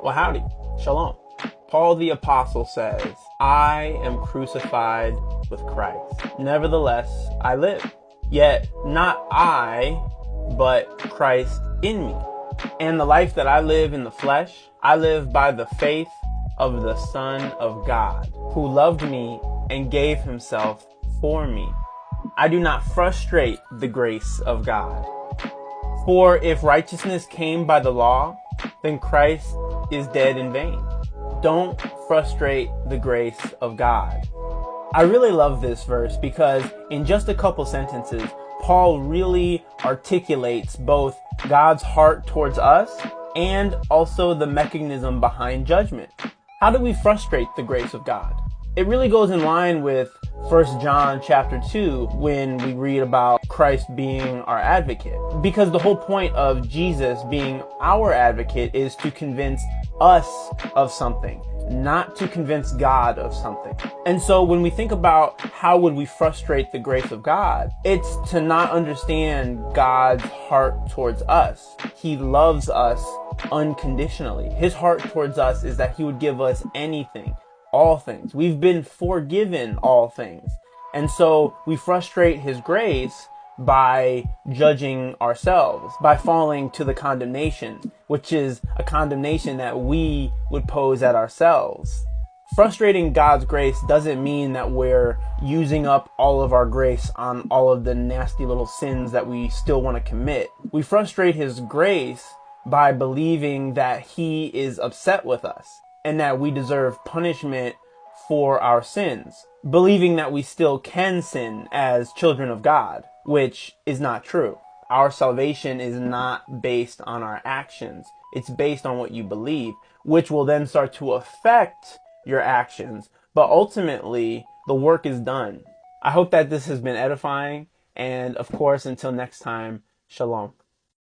Well, howdy. Shalom. Paul the Apostle says, I am crucified with Christ. Nevertheless, I live. Yet not I, but Christ in me. And the life that I live in the flesh, I live by the faith of the Son of God, who loved me and gave himself for me. I do not frustrate the grace of God. For if righteousness came by the law, then Christ is dead in vain. Don't frustrate the grace of God. I really love this verse because in just a couple sentences, Paul really articulates both God's heart towards us and also the mechanism behind judgment. How do we frustrate the grace of God? It really goes in line with 1 John chapter 2 when we read about Christ being our advocate. Because the whole point of Jesus being our advocate is to convince us of something, not to convince God of something. And so when we think about how would we frustrate the grace of God, it's to not understand God's heart towards us. He loves us unconditionally. His heart towards us is that he would give us anything. All things. We've been forgiven all things. And so we frustrate his grace by judging ourselves, by falling to the condemnation, which is a condemnation that we would pose at ourselves. Frustrating God's grace doesn't mean that we're using up all of our grace on all of the nasty little sins that we still want to commit. We frustrate his grace by believing that he is upset with us and that we deserve punishment for our sins, believing that we still can sin as children of God, which is not true. Our salvation is not based on our actions. It's based on what you believe, which will then start to affect your actions. But ultimately, the work is done. I hope that this has been edifying. And of course, until next time, shalom.